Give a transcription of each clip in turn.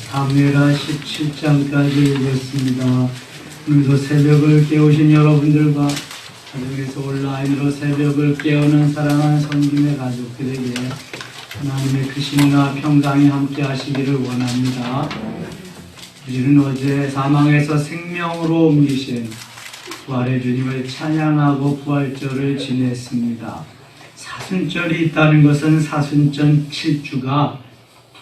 사무엘하 17장까지 읽었습니다. 오늘도 새벽을 깨우신 여러분들과 가정에서 온라인으로 새벽을 깨우는 사랑하는 성김의 가족들에게 하나님의 크심과 평강이 함께 하시기를 원합니다. 우리는 어제 사망에서 생명으로 옮기신 부활의 주님을 찬양하고 부활절을 지냈습니다. 사순절이 있다는 것은 사순절 7주가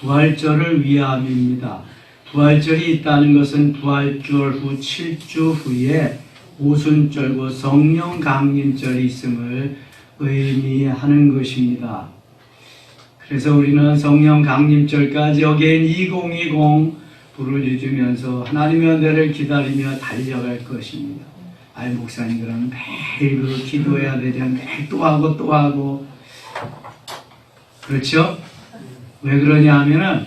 부활절을 위함입니다. 부활절이 있다는 것은 부활절 후 7주 후에 오순절과 성령 강림절이 있음을 의미하는 것입니다. 그래서 우리는 성령 강림절까지 어게인 2020 불을 잊으면서 하나님의 은혜를 기다리며 달려갈 것입니다. 아이 목사님 그러면 매일 기도해야 되잖아요. 매일 또 하고 또 하고. 그렇죠? 왜 그러냐 하면은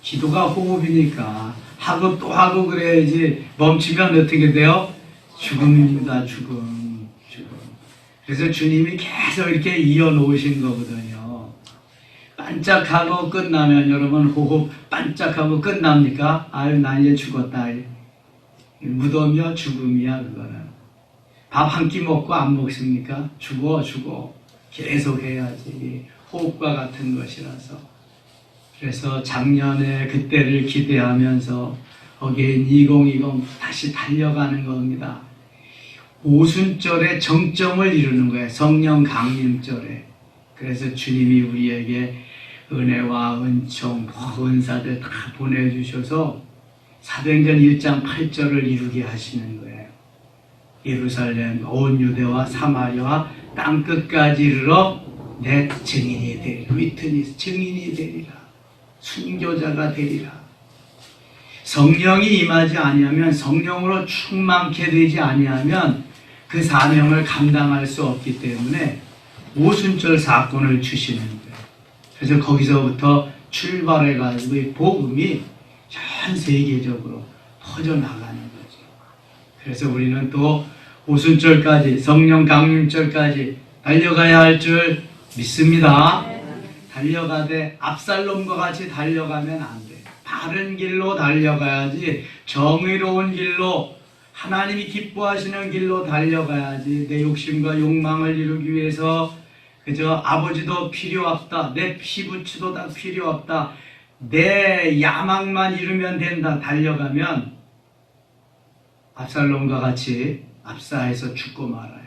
기도가 호흡이니까 하고 또 하고 그래야지. 멈추면 어떻게 돼요? 죽음입니다. 죽음. 그래서 주님이 계속 이렇게 이어놓으신 거거든요. 반짝하고 끝나면 여러분 호흡 반짝하고 끝납니까? 아유 나 이제 죽었다. 무덤이야 죽음이야 그거는. 밥 한 끼 먹고 안 먹습니까? 죽어 계속 해야지. 호흡과 같은 것이라서. 그래서 작년에 그때를 기대하면서 어게인 2020 다시 달려가는 겁니다. 오순절에 정점을 이루는 거예요. 성령 강림절에. 그래서 주님이 우리에게 은혜와 은총, 은사들 다 보내주셔서 사도행전 1장 8절을 이루게 하시는 거예요. 예루살렘, 온 유대와 사마리아와 땅끝까지 이르러 내 증인이 되리라. 위트니스, 증인이 되리라. 순교자가 되리라. 성령이 임하지 아니하면, 성령으로 충만케 되지 아니하면 그 사명을 감당할 수 없기 때문에 오순절 사건을 주시는 거예요. 그래서 거기서부터 출발해가지고 이 복음이 전 세계적으로 퍼져나가는 거죠. 그래서 우리는 또 오순절까지, 성령 강림절까지 달려가야 할 줄 믿습니다. 달려가되 압살롬과 같이 달려가면 안 돼. 바른 길로 달려가야지. 정의로운 길로, 하나님이 기뻐하시는 길로 달려가야지. 내 욕심과 욕망을 이루기 위해서 그저 아버지도 필요 없다. 내 피부치도 다 필요 없다. 내 야망만 이루면 된다. 달려가면 압살롬과 같이 압사해서 죽고 말아요.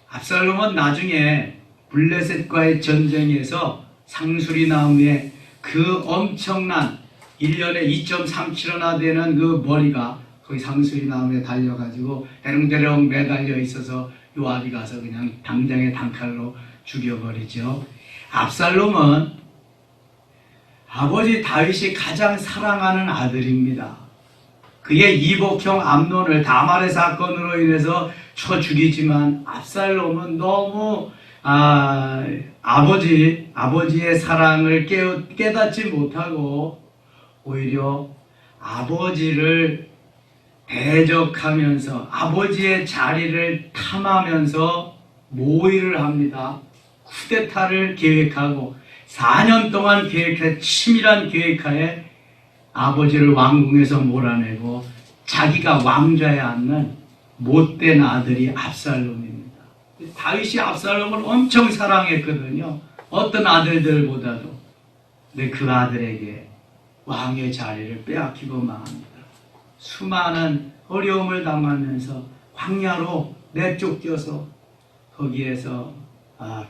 압살롬은 나중에 블레셋과의 전쟁에서 상수리 나무에 그 엄청난 1년에 2.3kg나 되는 그 머리가 거기 상수리 나무에 달려가지고 대롱대롱 매달려 있어서 요압이 가서 그냥 당장에 단칼로 죽여버리죠. 압살롬은 아버지 다윗이 가장 사랑하는 아들입니다. 그의 이복형 암논을 다말의 사건으로 인해서 쳐 죽이지만 압살롬은 너무 아버지의 사랑을 깨닫지 못하고 오히려 아버지를 대적하면서 아버지의 자리를 탐하면서 모의를 합니다. 쿠데타를 계획하고 4년 동안 치밀한 계획하에 아버지를 왕궁에서 몰아내고 자기가 왕좌에 앉는 못된 아들이 압살롬입니다. 다윗이 압살롬을 엄청 사랑했거든요. 어떤 아들들보다도. 근데 그 아들에게 왕의 자리를 빼앗기고 망합니다. 수많은 어려움을 당하면서 광야로 내쫓겨서 거기에서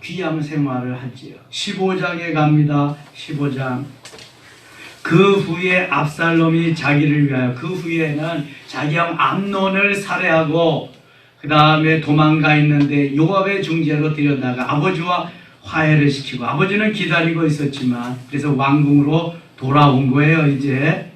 귀양 생활을 하지요. 15장에 갑니다. 15장. 그 후에 압살롬이 자기를 위하여, 그 후에는 자기 형 암논을 살해하고 그 다음에 도망가 있는데 요압의 중재로 들여다가 아버지와 화해를 시키고, 아버지는 기다리고 있었지만 그래서 왕궁으로 돌아온 거예요. 이제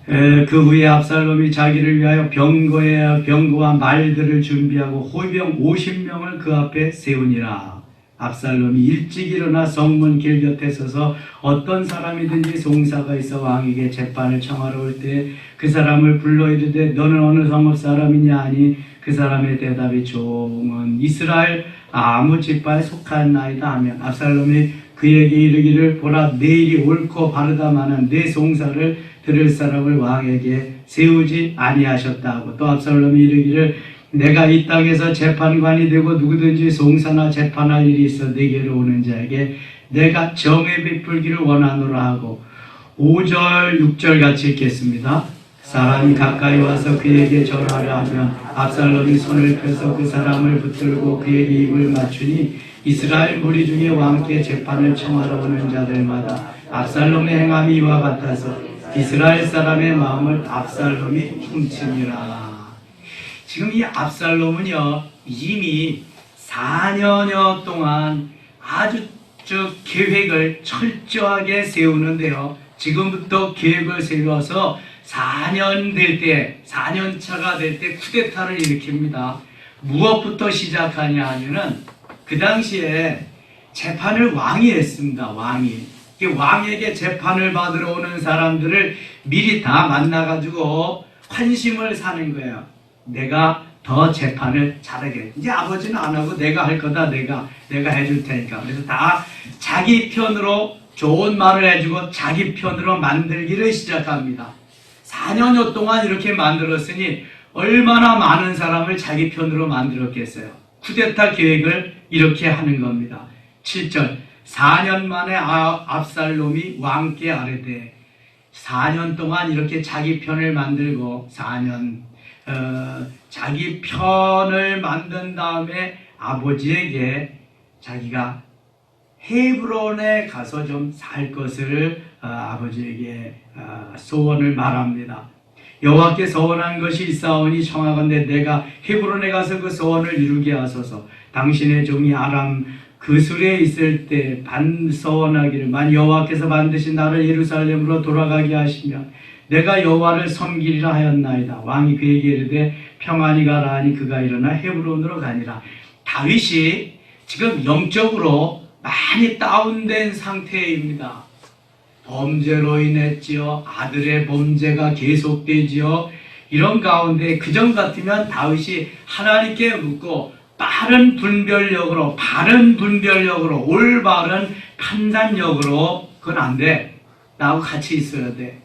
그 후에 압살롬이 자기를 위하여 병거와 말들을 준비하고 호위병 50명을 그 앞에 세우니라. 압살롬이 일찍 일어나 성문 길 곁에 서서 어떤 사람이든지 송사가 있어 왕에게 재판을 청하러 올 때 그 사람을 불러 이르되 너는 어느 성읍 사람이냐 하니 그 사람의 대답이 종은 이스라엘 아무 지파에 속한 나이다 하면 압살롬이 그에게 이르기를 보라 내일이 옳고 바르다마는 내 송사를 들을 사람을 왕에게 세우지 아니하셨다 하고 또 압살롬이 이르기를 내가 이 땅에서 재판관이 되고 누구든지 송사나 재판할 일이 있어 내게로 오는 자에게 내가 정에 베풀기를 원하노라 하고 5절 6절 같이 읽겠습니다. 사람이 가까이 와서 그에게 절하려 하면 압살롬이 손을 펴서 그 사람을 붙들고 그에게 입을 맞추니 이스라엘 무리 중에 왕께 재판을 청하러 오는 자들마다 압살롬의 행함이 이와 같아서 이스라엘 사람의 마음을 압살롬이 훔치니라. 지금 이 압살롬은요 이미 4년여 동안 아주 계획을 철저하게 세우는데요. 지금부터 계획을 세워서 4년 될 때, 4년 차가 될 때 쿠데타를 일으킵니다. 무엇부터 시작하냐 하면은 그 당시에 재판을 왕이 했습니다. 왕에게 재판을 받으러 오는 사람들을 미리 다 만나가지고 환심을 사는 거예요. 내가 더 재판을 잘하게. 이제 아버지는 안 하고 내가 할 거다. 내가 해줄 테니까. 그래서 다 자기 편으로 좋은 말을 해주고 자기 편으로 만들기를 시작합니다. 4년여 동안 이렇게 만들었으니 얼마나 많은 사람을 자기 편으로 만들었겠어요. 쿠데타 계획을 이렇게 하는 겁니다. 7절 4년 만에 압살롬이 왕께 아뢰되 4년 동안 이렇게 자기 편을 만들고 4년 자기 편을 만든 다음에 아버지에게 자기가 헤브론에 가서 좀 살 것을 아버지에게 소원을 말합니다. 여호와께 소원한 것이 있사오니 청하건대 내가 헤브론에 가서 그 소원을 이루게 하소서. 당신의 종이 아람 그술에 있을 때 반소원하기를 만 여호와께서 반드시 나를 예루살렘으로 돌아가게 하시면 내가 여호와를 섬기리라 하였나이다. 왕이 그에게 이르되 평안히 가라 하니 그가 일어나 헤브론으로 가니라. 다윗이 지금 영적으로 많이 다운된 상태입니다. 범죄로 인했지요. 아들의 범죄가 계속되지요. 이런 가운데 그전 같으면 다윗이 하나님께 묻고 바른 분별력으로 올바른 판단력으로 그건 안 돼. 나하고 같이 있어야 돼.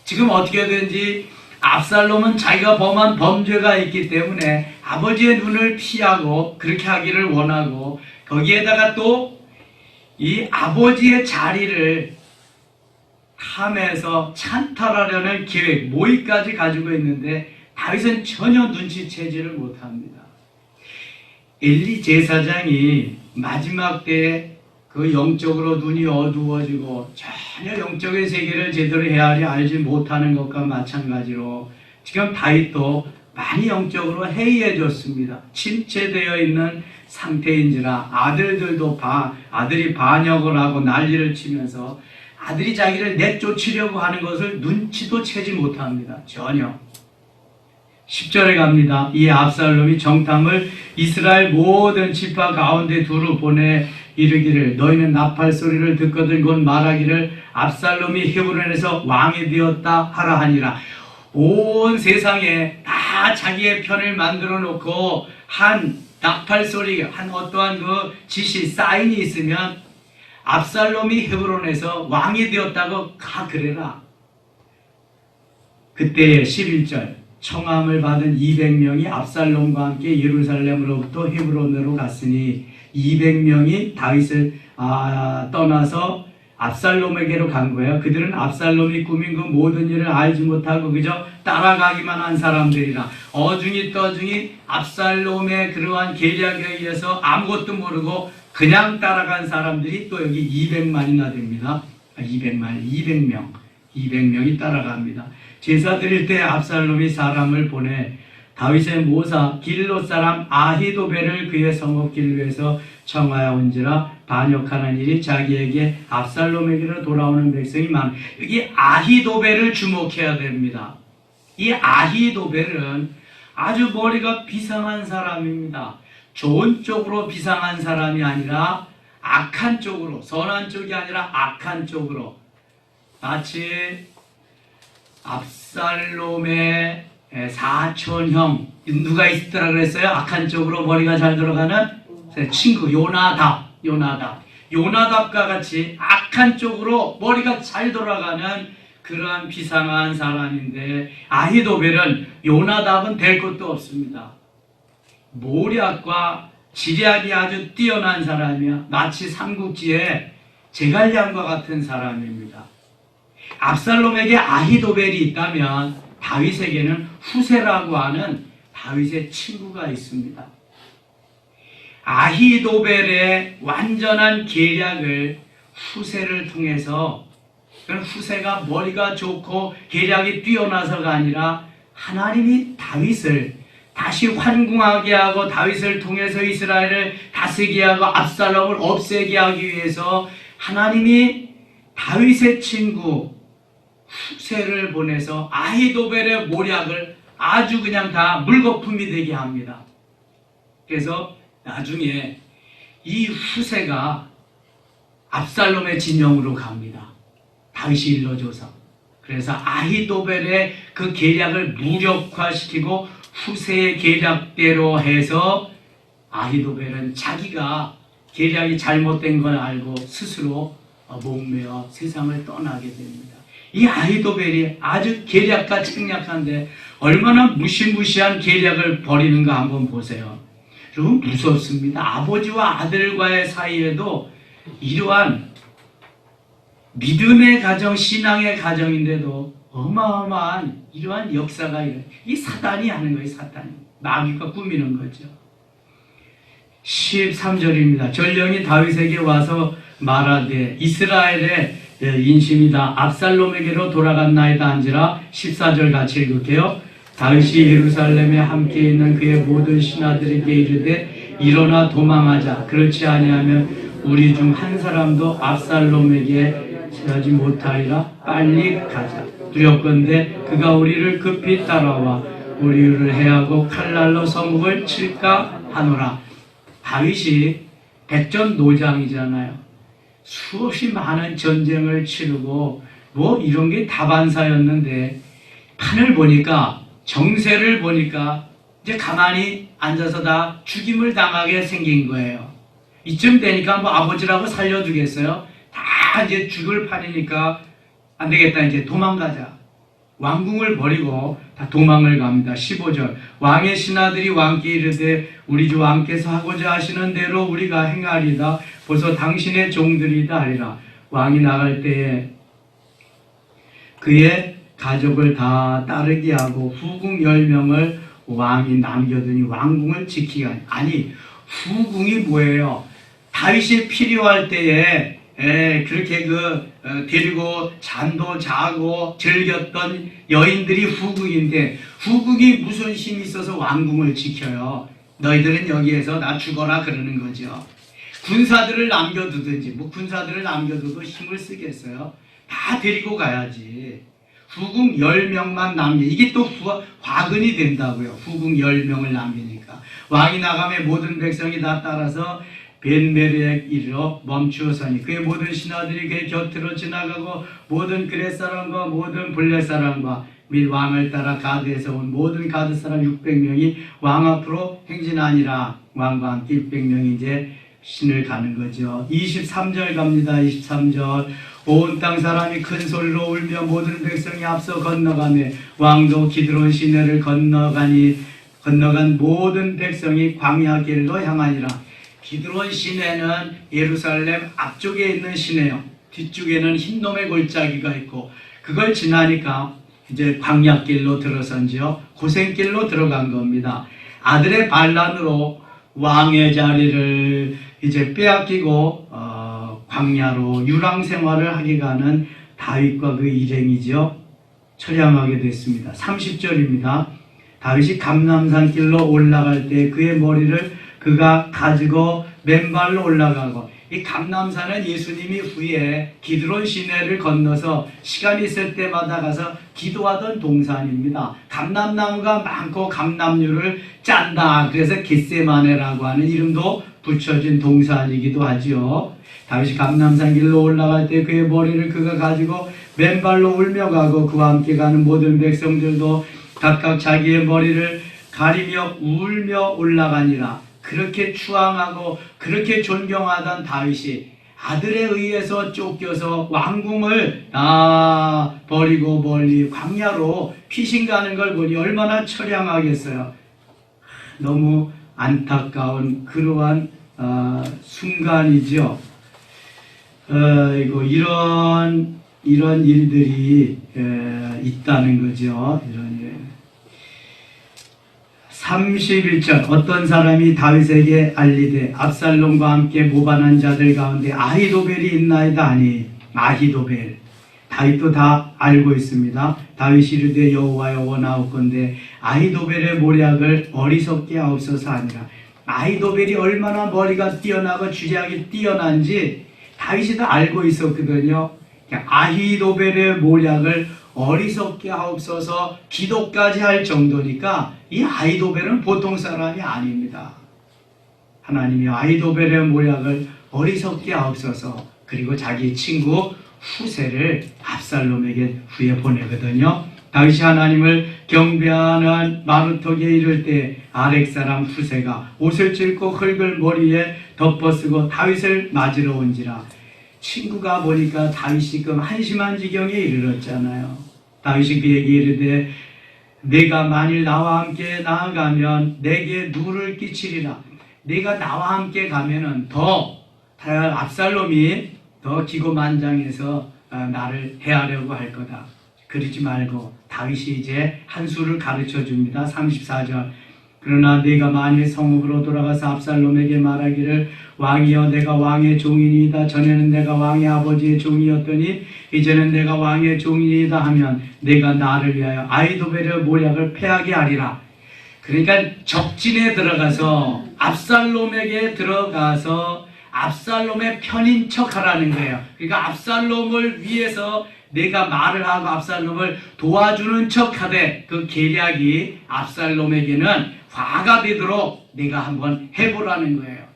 지금 어떻게 된지 압살롬은 자기가 범한 범죄가 있기 때문에 아버지의 눈을 피하고 그렇게 하기를 원하고 거기에다가 또 이 아버지의 자리를 탐해서 찬탈하려는 계획, 모의까지 가지고 있는데 다윗은 전혀 눈치채지를 못합니다. 엘리 제사장이 마지막 때에 그 영적으로 눈이 어두워지고 전혀 영적인 세계를 제대로 헤아리 알지 못하는 것과 마찬가지로 지금 다윗도 많이 영적으로 해이해졌습니다. 침체되어 있는 상태인지라 아들이 반역을 하고 난리를 치면서 아들이 자기를 내쫓으려고 하는 것을 눈치도 채지 못합니다. 전혀. 10절에 갑니다. 이 압살롬이 정탐을 이스라엘 모든 지파 가운데 두루 보내 이르기를 너희는 나팔 소리를 듣거든 곧 말하기를 압살롬이 헤브론에서 왕이 되었다 하라 하니라. 온 세상에 다 자기의 편을 만들어 놓고 한 나팔 소리, 한 어떠한 그 지시, 사인이 있으면 압살롬이 헤브론에서 왕이 되었다고 가 그래라. 그때의 11절 청함을 받은 200명이 압살롬과 함께 예루살렘으로부터 헤브론으로 갔으니 200명이 다윗을 떠나서 압살롬에게로 간 거예요. 그들은 압살롬이 꾸민 그 모든 일을 알지 못하고 그저 따라가기만 한 사람들이라. 어중이 떠중이 압살롬의 그러한 계략에 의해서 아무것도 모르고 그냥 따라간 사람들이 또 여기 200만이나 됩니다. 200명이 따라갑니다. 제사 드릴 때 압살롬이 사람을 보내 다윗의 모사 길롯 사람 아히도벨을 그의 성읍 길로에서 청하여 온지라 반역하는 일이 자기에게 압살롬에게로 돌아오는 백성이 많아. 여기 아히도벨을 주목해야 됩니다. 이 아히도벨은 아주 머리가 비상한 사람입니다. 좋은 쪽으로 비상한 사람이 아니라 악한 쪽으로, 선한 쪽이 아니라 악한 쪽으로. 마치 압살롬의 사촌형 누가 있더라 그랬어요? 악한 쪽으로 머리가 잘 들어가는 친구 요나답. 요나답과 같이 악한 쪽으로 머리가 잘 돌아가는 그러한 비상한 사람인데, 아히도벨은 요나답은 될 것도 없습니다. 모략과 지략이 아주 뛰어난 사람이야. 마치 삼국지의 제갈량과 같은 사람입니다. 압살롬에게 아히도벨이 있다면 다윗에게는 후세라고 하는 다윗의 친구가 있습니다. 아히도벨의 완전한 계략을 후세를 통해서, 후세가 머리가 좋고 계략이 뛰어나서가 아니라 하나님이 다윗을 다시 환궁하게 하고 다윗을 통해서 이스라엘을 다스리게 하고 압살롬을 없애게 하기 위해서 하나님이 다윗의 친구 후세를 보내서 아히도벨의 모략을 아주 그냥 다 물거품이 되게 합니다. 그래서 나중에 이 후세가 압살롬의 진영으로 갑니다. 다윗이 일러줘서. 그래서 아히도벨의 그 계략을 무력화시키고 후세의 계략대로 해서 아히도벨은 자기가 계략이 잘못된 걸 알고 스스로 목매어 세상을 떠나게 됩니다. 이 아히도벨이 아주 계략가 책략한데 얼마나 무시무시한 계략을 벌이는가 한번 보세요. 여러분, 무섭습니다. 아버지와 아들과의 사이에도 이러한 믿음의 가정, 신앙의 가정인데도 어마어마한 이러한 역사가 이 사단이 하는 거예요. 사단이 마귀가 꾸미는 거죠. 13절입니다. 전령이 다윗에게 와서 말하되 이스라엘의 인심이다 압살롬에게로 돌아갔나이다 한지라. 14절 같이 읽을게요. 다윗이 예루살렘에 함께 있는 그의 모든 신하들에게 이르되 일어나 도망하자. 그렇지 아니하면 우리 중 한 사람도 압살롬에게 하지 못하리라. 빨리 가자. 두렵건대 그가 우리를 급히 따라와 우리를 해하고 칼날로 성읍을 칠까 하노라. 다윗이 백전노장이잖아요. 수없이 많은 전쟁을 치르고 뭐 이런 게 다반사였는데 판을 보니까, 정세를 보니까 이제 가만히 앉아서 다 죽임을 당하게 생긴 거예요. 이쯤 되니까 뭐 아버지라고 살려주겠어요? 다 이제 죽을 판이니까 안 되겠다, 이제 도망가자. 왕궁을 버리고 다 도망을 갑니다. 15절. 왕의 신하들이 왕께 이르되 우리 주 왕께서 하고자 하시는 대로 우리가 행하리다. 벌써 당신의 종들이다 하리라. 왕이 나갈 때에 그의 가족을 다 따르게 하고 후궁 10명을 왕이 남겨두니 왕궁을 지키게 하니. 아니, 후궁이 뭐예요? 다윗이 필요할 때에 그렇게 데리고 잠도 자고 즐겼던 여인들이 후궁인데, 후궁이 무슨 힘이 있어서 왕궁을 지켜요? 너희들은 여기에서 나 죽어라 그러는 거죠. 군사들을 남겨두든지, 뭐 군사들을 남겨두고 힘을 쓰겠어요? 다 데리고 가야지. 후궁 10명만 남겨. 이게 또 화근이 된다고요. 후궁 10명을 남기니까. 왕이 나가면 모든 백성이 다 따라서 벤메르에 이르러 멈추어서니 그의 모든 신하들이 그의 곁으로 지나가고 모든 그렛 사람과 모든 블렛 사람과 및 왕을 따라 가드에서 온 모든 가드 사람 600명이 왕 앞으로 행진하니라. 왕과 함께 600명이 이제 신을 가는 거죠. 23절 갑니다. 23절. 온 땅 사람이 큰 소리로 울며 모든 백성이 앞서 건너가며 왕도 기드론 시내를 건너간 모든 백성이 광야 길로 향하니라. 기드론 시내는 예루살렘 앞쪽에 있는 시내요. 뒤쪽에는 흰놈의 골짜기가 있고, 그걸 지나니까 이제 광야길로 들어선지요. 고생길로 들어간 겁니다. 아들의 반란으로 왕의 자리를 이제 빼앗기고 광야로 유랑 생활을 하게 가는 다윗과 그 일행이죠. 처량하게 됐습니다. 30절입니다. 다윗이 감람산 길로 올라갈 때 그의 머리를 그가 가지고 맨발로 올라가고, 이 감람산은 예수님이 후에 기드론 시내를 건너서 시간 있을 때마다 가서 기도하던 동산입니다. 감람나무가 많고 감람류를 짠다. 그래서 겟세마네라고 하는 이름도 붙여진 동산이기도 하지요. 다윗이 감람산 길로 올라갈 때 그의 머리를 그가 가지고 맨발로 울며 가고 그와 함께 가는 모든 백성들도 각각 자기의 머리를 가리며 울며 올라가니라. 그렇게 추앙하고 그렇게 존경하던 다윗이 아들에 의해서 쫓겨서 왕궁을 다 버리고 멀리 광야로 피신 가는 걸 보니 얼마나 처량하겠어요. 너무 안타까운 그러한 순간이죠. 이런 일들이 있다는 거죠. 이런 일. 31절 어떤 사람이 다윗에게 알리되 압살롬과 함께 모반한 자들 가운데 아히도벨이 있나이다 하니 아히도벨 다윗도 다 알고 있습니다. 다윗이 이르되 여호와여 원하옵건대 아히도벨의 모략을 어리석게 하옵소서 하니라. 아히도벨이 얼마나 머리가 뛰어나고 주략이 뛰어난지 다윗이 다 알고 있었거든요. 아히도벨의 모략을 어리석게 하옵소서 기도까지 할 정도니까 이 아히도벨은 보통 사람이 아닙니다. 하나님이 아히도벨의 모략을 어리석게 하옵소서. 그리고 자기 친구 후세를 압살롬에게 후에 보내거든요. 다윗이 하나님을 경배하는 마루턱에 이를 때 아렉 사람 후세가 옷을 찢고 흙을 머리에 덮어쓰고 다윗을 맞으러 온지라. 친구가 보니까 다윗이 그 한심한 지경에 이르렀잖아요. 다윗이 그에게 이르되 내가 만일 나와 함께 나아가면 내게 누를 끼치리라. 내가 나와 함께 가면은 더 압살롬이 더 기고만장해서 나를 해하려고 할 거다. 그러지 말고 다윗이 이제 한 수를 가르쳐 줍니다. 34절 그러나 네가 만일 성읍으로 돌아가서 압살롬에게 말하기를 왕이여 내가 왕의 종이니이다. 전에는 내가 왕의 아버지의 종이었더니 이제는 내가 왕의 종이니이다 하면 내가 나를 위하여 아히도벨의 모략을 패하게 하리라. 그러니까 적진에 들어가서 압살롬에게 들어가서 압살롬의 편인 척하라는 거예요. 그러니까 압살롬을 위해서 내가 말을 하고 압살롬을 도와주는 척하되 그 계략이 압살롬에게는 화가 되도록 내가 한번 해보라는 거예요.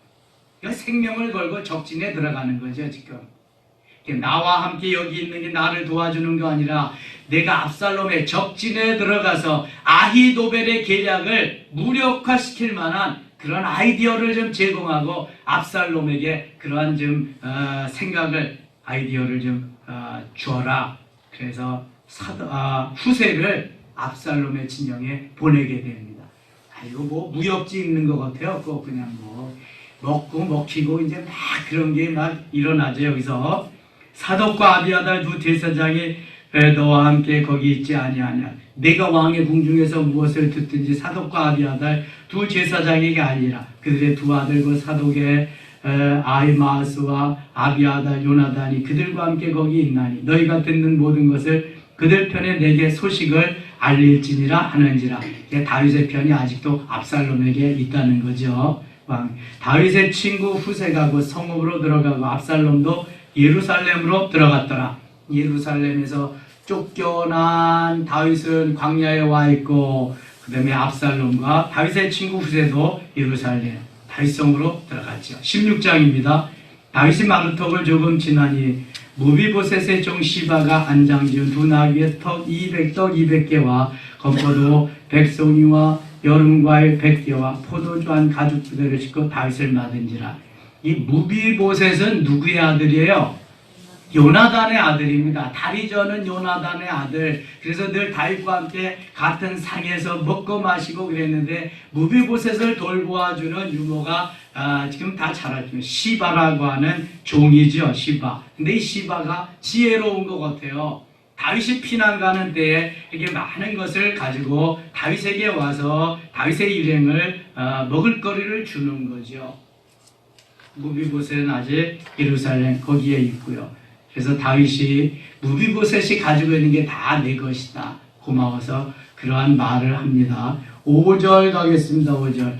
그러니까 생명을 걸고 적진에 들어가는 거죠. 지금 나와 함께 여기 있는 게 나를 도와주는 거 아니라 내가 압살롬의 적진에 들어가서 아히도벨의 계략을 무력화시킬 만한 그런 아이디어를 좀 제공하고 압살롬에게 그러한 좀 생각을 아이디어를 좀 주어라. 그래서 후세를 압살롬의 진영에 보내게 됩니다. 이거 뭐 무협지 있는 것 같아요. 그거 그냥 뭐 먹고 먹히고 이제 막 그런 게 막 일어나죠. 여기서 사독과 아비아달 두 제사장이 너와 함께 거기 있지 아니하냐. 내가 왕의 궁중에서 무엇을 듣든지 사독과 아비아달 두 제사장에게 알리라. 그들의 두 아들과 사독의 아히마스와 아비아달 요나단이 그들과 함께 거기 있나니 너희가 듣는 모든 것을 그들 편에 내게 소식을 알릴지니라 하는지라. 다윗의 편이 아직도 압살롬에게 있다는 거죠. 다윗의 친구 후세가 그 성읍으로 들어가고 압살롬도 예루살렘으로 들어갔더라. 예루살렘에서 쫓겨난 다윗은 광야에 와 있고 그 다음에 압살롬과 다윗의 친구 후세도 예루살렘 다윗성으로 들어갔죠. 16장입니다. 다윗이 마루턱을 조금 지나니 무비보셋의 종 시바가 안장지은 두 나귀의 떡 200개와 건포도 100송이와 여름과일 100개와 포도주 한 가죽 부대를 싣고 다윗을 맞은지라. 이 무비보셋은 누구의 아들이에요? 요나단의 아들입니다. 다리저는 요나단의 아들. 그래서 늘 다윗과 함께 같은 상에서 먹고 마시고 그랬는데 무비보셋을 돌보아주는 유모가 지금 다 잘 알죠. 시바라고 하는 종이죠. 시바. 근데 이 시바가 지혜로운 것 같아요. 다윗이 피난 가는 때에 이렇게 많은 것을 가지고 다윗에게 와서 다윗의 일행을 먹을 거리를 주는 거죠. 무비보셋은 아직 예루살렘 거기에 있고요. 그래서 다윗이 무비보셋이 가지고 있는 게 다 내 것이다. 고마워서 그러한 말을 합니다. 5절 가겠습니다. 5절.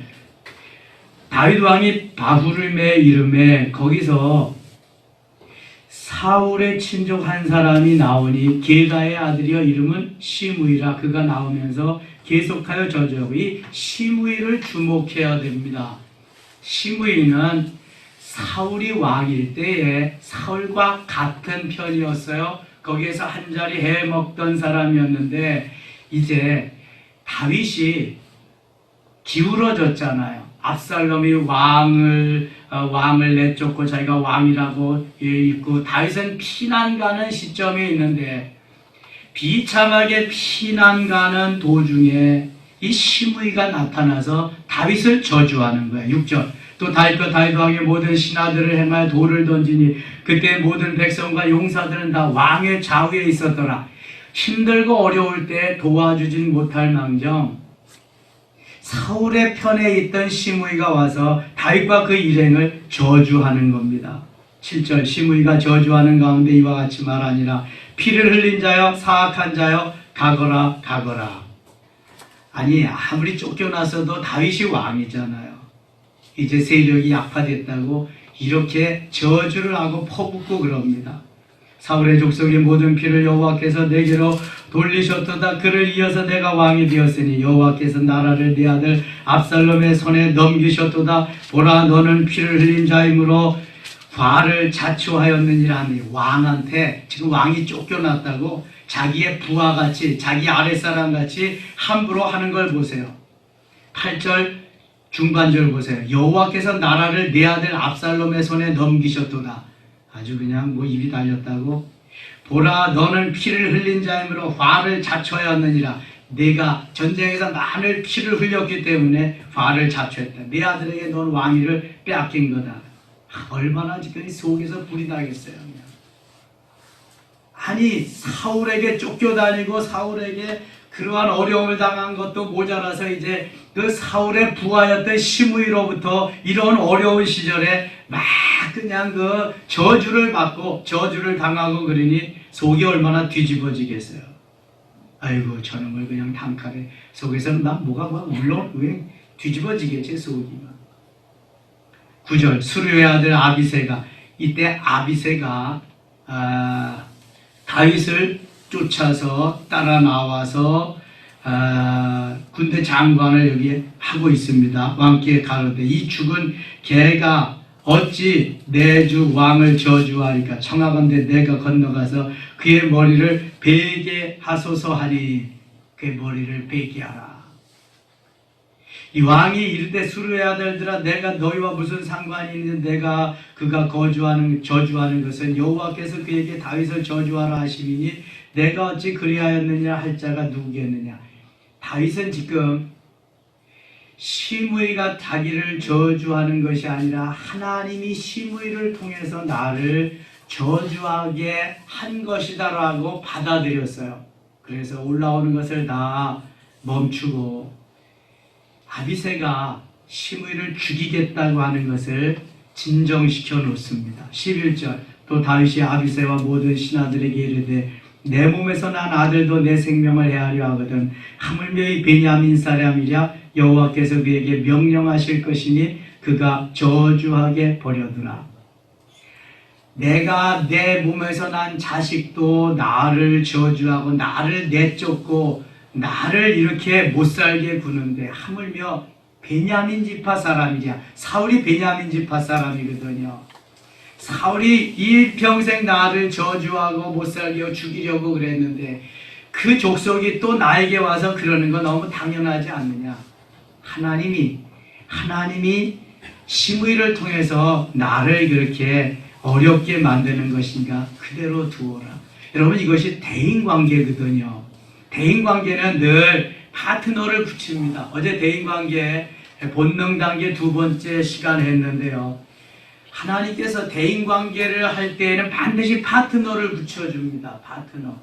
다윗 왕이 바후림의 이름에 거기서 사울의 친족 한 사람이 나오니 게다의 아들이여 이름은 시므이라. 그가 나오면서 계속하여 저주하고 이 시므이를 주목해야 됩니다. 시므이는 사울이 왕일 때에 사울과 같은 편이었어요. 거기에서 한자리 해 먹던 사람이었는데 이제 다윗이 기울어졌잖아요. 압살롬이 왕을 내쫓고 자기가 왕이라고 있고 다윗은 피난 가는 시점에 있는데 비참하게 피난 가는 도중에 이 시므이가 나타나서 다윗을 저주하는 거예요. 6절. 또 다윗과 다윗 왕의 모든 신하들을 행하여 돌을 던지니 그때 모든 백성과 용사들은 다 왕의 좌우에 있었더라. 힘들고 어려울 때 도와주진 못할 망정 사울의 편에 있던 시므이가 와서 다윗과 그 일행을 저주하는 겁니다. 7절. 시므이가 저주하는 가운데 이와 같이 말하니라. 피를 흘린 자여 사악한 자여 가거라 가거라. 아니 아무리 쫓겨나서도 다윗이 왕이잖아요. 이제 세력이 약화됐다고 이렇게 저주를 하고 퍼붓고 그럽니다. 사울의 족속의 모든 피를 여호와께서 내게로 돌리셨도다. 그를 이어서 내가 왕이 되었으니 여호와께서 나라를 내 아들 압살롬의 손에 넘기셨도다. 보라 너는 피를 흘린 자이므로 과를 자초하였느니라 하니 왕한테 지금 왕이 쫓겨났다고 자기의 부하같이 자기 아랫사람같이 함부로 하는 걸 보세요. 8절 중반절 보세요. 여호와께서 나라를 내 아들 압살롬의 손에 넘기셨도다. 아주 그냥 뭐 입이 달렸다고. 보라 너는 피를 흘린 자이므로 화를 자초하였느니라. 내가 전쟁에서 많은 피를 흘렸기 때문에 화를 자초했다. 내 아들에게 넌 왕위를 빼앗긴 거다. 얼마나 지금 속에서 불이 나겠어요. 아니 사울에게 쫓겨다니고 사울에게 그러한 어려움을 당한 것도 모자라서 이제 그 사울의 부하였던 시므이로부터 이런 어려운 시절에 막 그냥 그 저주를 받고 저주를 당하고 그러니 속이 얼마나 뒤집어지겠어요. 아이고 저놈을 그냥 단칼에 속에서는 막 뭐가 막 왜 뒤집어지겠지 속이 막. 9절 수르의 아들 아비새가 이때 아비새가 다윗을 쫓아서 따라 나와서 군대 장관을 여기 하고 있습니다. 왕께 가로되 이 죽은 개가 어찌 내 주 왕을 저주하리까 청하건대 내가 건너가서 그의 머리를 베게 하소서 하니 그의 머리를 베게 하라. 이 왕이 이르되 수르의 아들들아 내가 너희와 무슨 상관이 있는데 내가 그가 저주하는 것은 여호와께서 그에게 다윗을 저주하라 하시니 내가 어찌 그리하였느냐 할 자가 누구겠느냐. 다윗은 지금 시므이가 자기를 저주하는 것이 아니라 하나님이 시므이를 통해서 나를 저주하게 한 것이다라고 받아들였어요. 그래서 올라오는 것을 다 멈추고 아비새가 시므이를 죽이겠다고 하는 것을 진정시켜 놓습니다. 11절 또 다윗이 아비새와 모든 신하들에게 이르되 내 몸에서 난 아들도 내 생명을 해하려 하거든 하물며 이 베냐민 사람이랴 여호와께서 그에게 명령하실 것이니 그가 저주하게 버려두라. 내가 내 몸에서 난 자식도 나를 저주하고 나를 내쫓고 나를 이렇게 못살게 구는데 하물며 베냐민 지파 사람이랴. 사울이 베냐민 지파 사람이거든요. 사울이 일평생 나를 저주하고 못살게 하고 죽이려고 그랬는데 그 족속이 또 나에게 와서 그러는 건 너무 당연하지 않느냐. 하나님이 시므이를 통해서 나를 그렇게 어렵게 만드는 것인가 그대로 두어라. 여러분 이것이 대인관계거든요. 대인관계는 늘 파트너를 붙입니다. 어제 대인관계 본능 단계 두 번째 시간 했는데요. 하나님께서 대인관계를 할 때에는 반드시 파트너를 붙여줍니다. 파트너.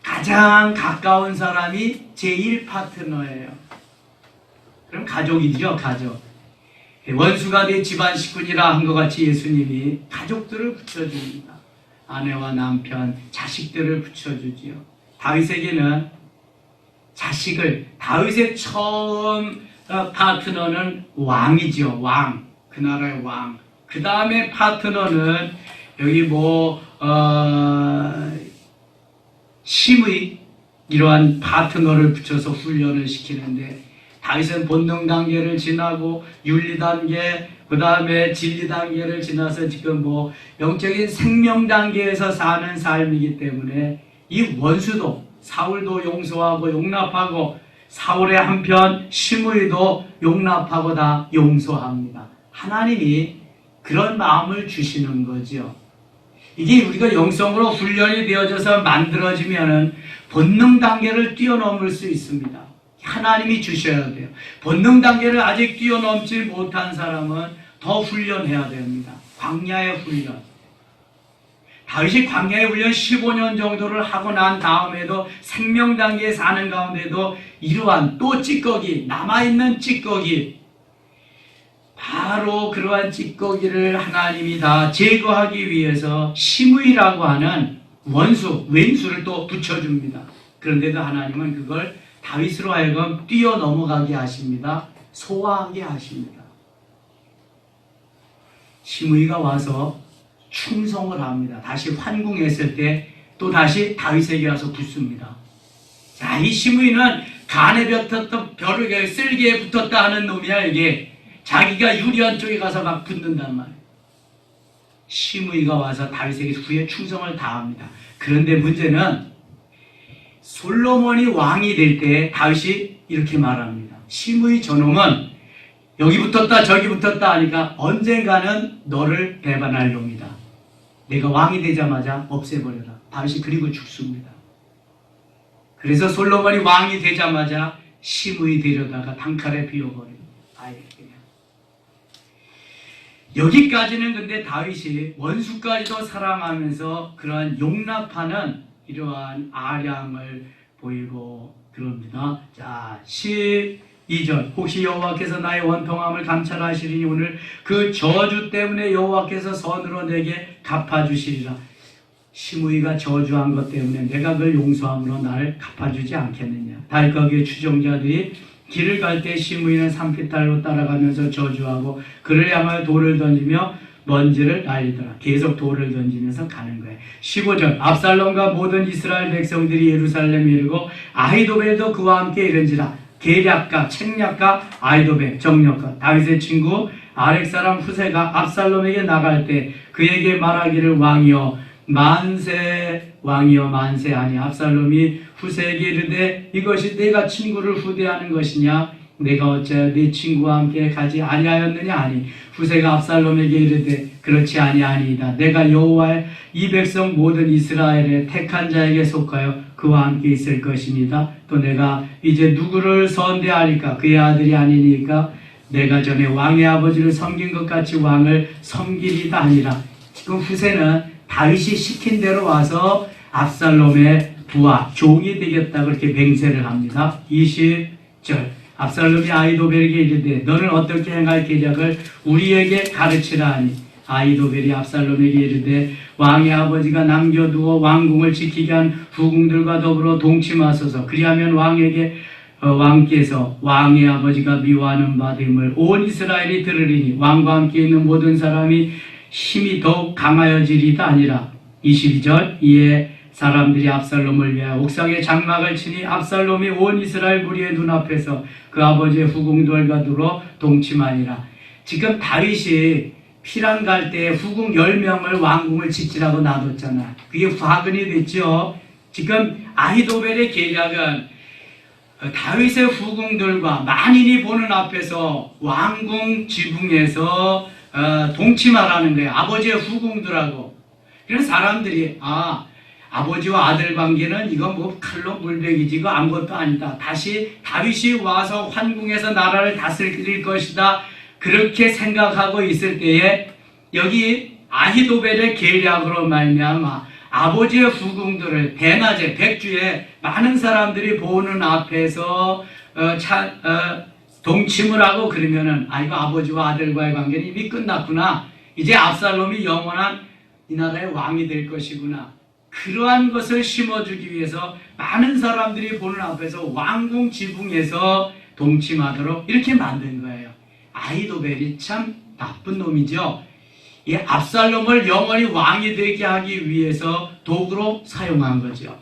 가장 가까운 사람이 제1 파트너예요. 그럼 가족이죠. 가족. 원수가 내 집안 식구니라 한 것 같이 예수님이 가족들을 붙여줍니다. 아내와 남편, 자식들을 붙여주지요. 다윗에게는 자식을, 다윗의 처음 파트너는 왕이죠. 왕. 그 나라의 왕. 그 다음에 파트너는 여기 시므이 이러한 파트너를 붙여서 훈련을 시키는데 다윗은 본능 단계를 지나고 윤리 단계, 그 다음에 진리 단계를 지나서 지금 영적인 생명 단계에서 사는 삶이기 때문에 이 원수도 사울도 용서하고 용납하고 사울의 한편 시므이도 용납하고 다 용서합니다. 하나님이 그런 마음을 주시는 거죠. 이게 우리가 영성으로 훈련이 되어져서 만들어지면은 본능 단계를 뛰어넘을 수 있습니다. 하나님이 주셔야 돼요. 본능 단계를 아직 뛰어넘지 못한 사람은 더 훈련해야 됩니다. 광야의 훈련. 다윗이 광야의 훈련 15년 정도를 하고 난 다음에도 생명 단계에 사는 가운데도 이러한 또 찌꺼기, 남아있는 찌꺼기, 바로 그러한 찌꺼기를 하나님이 다 제거하기 위해서 시므이라고 하는 원수, 왼수를 또 붙여줍니다. 그런데도 하나님은 그걸 다윗으로 하여금 뛰어넘어가게 하십니다. 소화하게 하십니다. 시므이가 와서 충성을 합니다. 다시 환궁했을 때 또 다시 다윗에게 와서 붙습니다. 자, 이 시므이는 간에 붙었던 벼룩에 쓸개에 붙었다 하는 놈이야. 이게 자기가 유리한 쪽에 가서 막 붙는단 말이에요. 시므이가 와서 다윗에게 후에 충성을 다합니다. 그런데 문제는 솔로몬이 왕이 될 때 다윗이 이렇게 말합니다. 시므이 저놈은 여기 붙었다 저기 붙었다 하니까 언젠가는 너를 배반할 놈이다. 내가 왕이 되자마자 없애버려라. 다윗이 그리고 죽습니다. 그래서 솔로몬이 왕이 되자마자 시므이 데려다가 단칼에 비워버려요. 아예 그냥. 여기까지는 근데 다윗이 원수까지도 사랑하면서 그러한 용납하는 이러한 아량을 보이고 그럽니다. 자, 12절 혹시 여호와께서 나의 원통함을 감찰하시리니 오늘 그 저주 때문에 여호와께서 선으로 내게 갚아주시리라. 시므이가 저주한 것 때문에 내가 그를 용서함으로 나를 갚아주지 않겠느냐. 다윗과 그의 추종자들이 길을 갈 때 시므이는 산깃달로 따라가면서 저주하고 그를 향하여 돌을 던지며 먼지를 날리더라. 계속 돌을 던지면서 가는 거예요. 15절 압살롬과 모든 이스라엘 백성들이 예루살렘에 이르고 아히도벨도 그와 함께 이른지라. 계략가, 책략가, 아히도벨, 정력가, 다윗의 친구 아렉 사람 후세가 압살롬에게 나갈 때 그에게 말하기를 왕이여 만세, 왕이여 만세하니 압살롬이 후세에게 이르되 이것이 내가 친구를 후대하는 것이냐? 내가 어찌하여 네 친구와 함께 가지 아니하였느냐 하니 후세가 압살롬에게 이르되 그렇지 아니하니이다. 내가 여호와의 이 백성 모든 이스라엘의 택한 자에게 속하여 그와 함께 있을 것입니다. 또 내가 이제 누구를 선대하리까? 그의 아들이 아니니까 내가 전에 왕의 아버지를 섬긴 것 같이 왕을 섬기리다 아니라. 지금 후세는 다윗이 시킨 대로 와서 압살롬의 부하, 종이 되겠다고 이렇게 맹세를 합니다. 20절 압살롬이 아히도벨에게 이르되 너는 어떻게 행할 계략을 우리에게 가르치라 하니 아히도벨이 압살롬에게 이르되 왕의 아버지가 남겨두어 왕궁을 지키게 한 후궁들과 더불어 동침하소서. 그리하면 왕께서 왕의 아버지가 미워하는 바됨을 온 이스라엘이 들으리니 왕과 함께 있는 모든 사람이 힘이 더욱 강하여지리다 아니라. 22절 이에 사람들이 압살롬을 위하여 옥상에 장막을 치니 압살롬이 온 이스라엘 무리의 눈앞에서 그 아버지의 후궁들과 더불어 동침하니라. 지금 다윗이 피란 갈 때 후궁 10명을 왕궁을 지키라고 놔뒀잖아. 그게 화근이 됐죠. 지금 아히도벨의 계략은 다윗의 후궁들과 만인이 보는 앞에서 왕궁 지붕에서 동침하라는 거예요. 아버지의 후궁들하고. 그래서 사람들이 아버지와 아들 관계는 이거 뭐 칼로 물베기지 이거 아무것도 아니다. 다시 다윗이 와서 환궁에서 나라를 다스릴 것이다. 그렇게 생각하고 있을 때에 여기 아히도벨의 계략으로 말미암아 아버지의 후궁들을 대낮에 백주에 많은 사람들이 보는 앞에서 동침을 하고 그러면은 이거 아버지와 아들과의 관계는 이미 끝났구나. 이제 압살롬이 영원한 이 나라의 왕이 될 것이구나. 그러한 것을 심어주기 위해서 많은 사람들이 보는 앞에서 왕궁 지붕에서 동침하도록 이렇게 만든 거예요. 아히도벨이 참 나쁜 놈이죠. 이 압살롬을 영원히 왕이 되게 하기 위해서 도구로 사용한 거죠.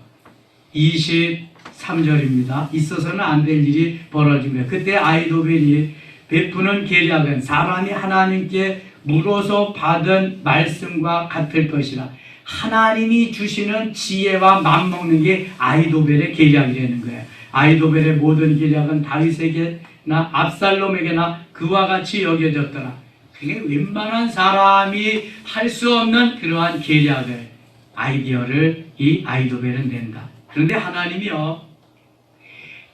23절입니다. 있어서는 안 될 일이 벌어지며 그때 아히도벨이 베푸는 계략은 사람이 하나님께 물어서 받은 말씀과 같을 것이라. 하나님이 주시는 지혜와 맞먹는 게 아히도벨의 계략이라는 거예요. 아이도벨의 모든 계략은 다윗에게나 압살롬에게나 그와 같이 여겨졌더라. 그게 웬만한 사람이 할 수 없는 그러한 계략을, 아이디어를 이 아이도벨은 낸다. 그런데 하나님이요,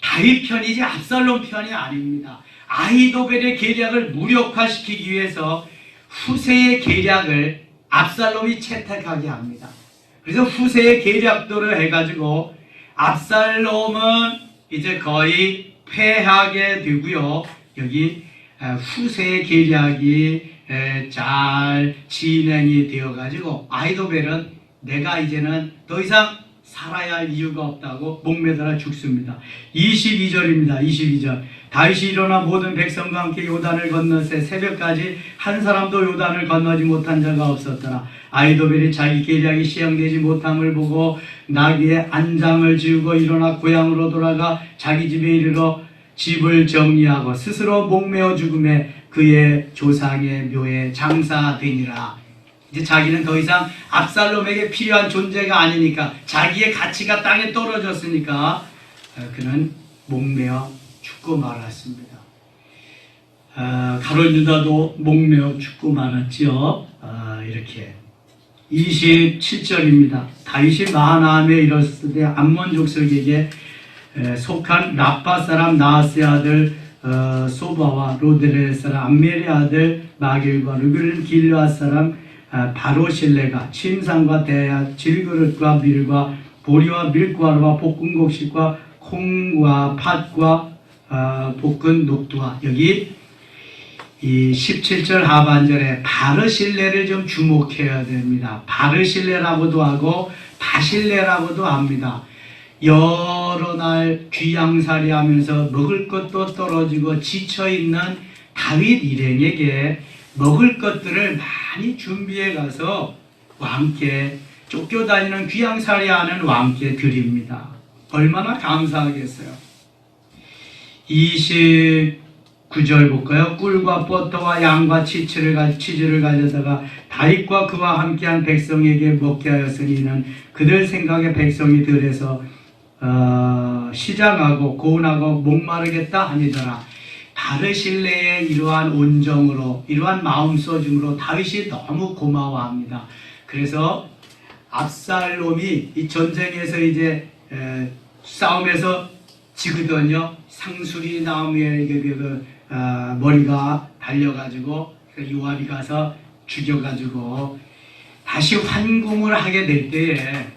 다윗 편이지 압살롬 편이 아닙니다. 아이도벨의 계략을 무력화시키기 위해서 후세의 계략을 압살롬이 채택하게 합니다. 그래서 후세의 계략대로 해가지고 압살롬은 이제 거의 패하게 되고요. 여기 후세의 계략이 잘 진행이 되어가지고 아이도벨은 내가 이제는 더 이상 살아야 할 이유가 없다고 목매달아 죽습니다. 22절입니다. 22절. 다윗이 일어나 모든 백성과 함께 요단을 건너세 새벽까지 한 사람도 요단을 건너지 못한 자가 없었더라. 아이도벨이 자기 계략이 시행되지 못함을 보고 나귀의 안장을 지우고 일어나 고향으로 돌아가 자기 집에 이르러 집을 정리하고 스스로 목매어 죽음에 그의 조상의 묘에 장사되니라. 이제 자기는 더 이상 압살롬에게 필요한 존재가 아니니까, 자기의 가치가 땅에 떨어졌으니까 그는 목매어 죽고 말았습니다. 가룟 유다도 목매어 죽고 말았지요. 이렇게 27절입니다. 다윗이 마하나임에 이르렀을 때 암몬 족속에게 속한 라파 사람 나하스의 아들 소바와 로데렐 사람 암멜의 아들 마길과 르그른 길르앗 사람 바로실레가 침상과 대야 질그릇과 밀과 보리와 밀가루와 볶은 곡식과 콩과 팥과 볶은 녹두와, 여기 이 17절 하반절에 바르실레를 좀 주목해야 됩니다. 바르실레라고도 하고 바실레라고도 합니다. 여러 날 귀양살이 하면서 먹을 것도 떨어지고 지쳐있는 다윗 일행에게 먹을 것들을 많이 준비해 가서 왕께, 쫓겨다니는 귀양살이 하는 왕께 드립니다. 얼마나 감사하겠어요. 29절 볼까요? 꿀과 버터와 양과 치즈를 가져다가 다윗과 그와 함께한 백성에게 먹게 하였으니 이는 그들 생각에 백성이 들에서 시장하고 고운하고 목마르겠다 하니더라. 바르실레의 이러한 온정으로, 이러한 마음소중으로 다윗이 너무 고마워합니다. 그래서 압살롬이 이 전쟁에서 이제 싸움에서 지거든요. 상수리 나무에 머리가 달려가지고 요압이 가서 죽여가지고 다시 환궁을 하게 될 때에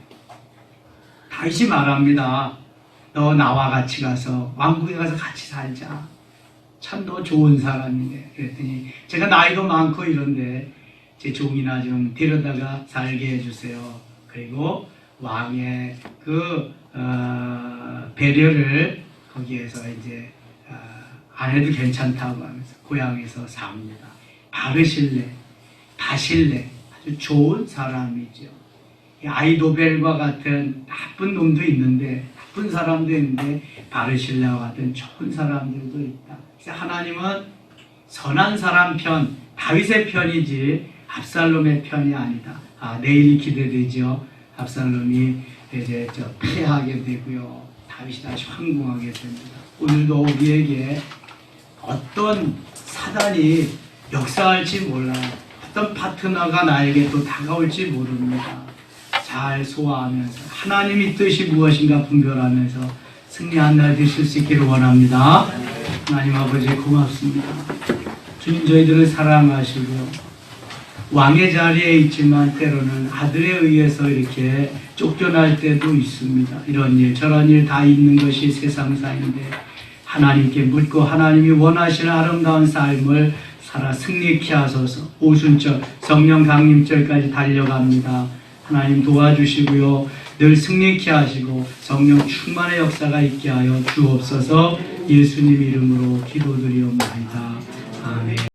다윗이 말합니다. 너 나와 같이 가서 왕궁에 가서 같이 살자. 참 너 좋은 사람이네. 그랬더니 제가 나이도 많고 이런데 제 종이나 좀 데려다가 살게 해주세요. 그리고 왕의 그 배려를 거기에서 이제 안 해도 괜찮다고 하면서 고향에서 삽니다. 바실레 아주 좋은 사람이죠. 아이도벨과 같은 나쁜 놈도 있는데, 나쁜 사람도 있는데 바르실레와 같은 좋은 사람들도 있다. 그래서 하나님은 선한 사람 편, 다윗의 편이지 압살롬의 편이 아니다. 내일이 기대되죠. 압살롬이 이제 패하게 되고요. 다윗이 다시 황궁하게 됩니다. 오늘도 우리에게 어떤 사단이 역사할지 몰라요. 어떤 파트너가 나에게 또 다가올지 모릅니다. 잘 소화하면서 하나님의 뜻이 무엇인가 분별하면서 승리한 날 되실 수 있기를 원합니다. 하나님 아버지 고맙습니다. 주님 저희들을 사랑하시고 왕의 자리에 있지만 때로는 아들에 의해서 이렇게 쫓겨날 때도 있습니다. 이런 일 저런 일 다 있는 것이 세상사인데 하나님께 묻고 하나님이 원하시는 아름다운 삶을 살아 승리케 하소서. 오순절 성령 강림절까지 달려갑니다. 하나님 도와주시고요. 늘 승리케 하시고 성령 충만의 역사가 있게 하여 주옵소서. 예수님 이름으로 기도드리옵나이다. 아멘.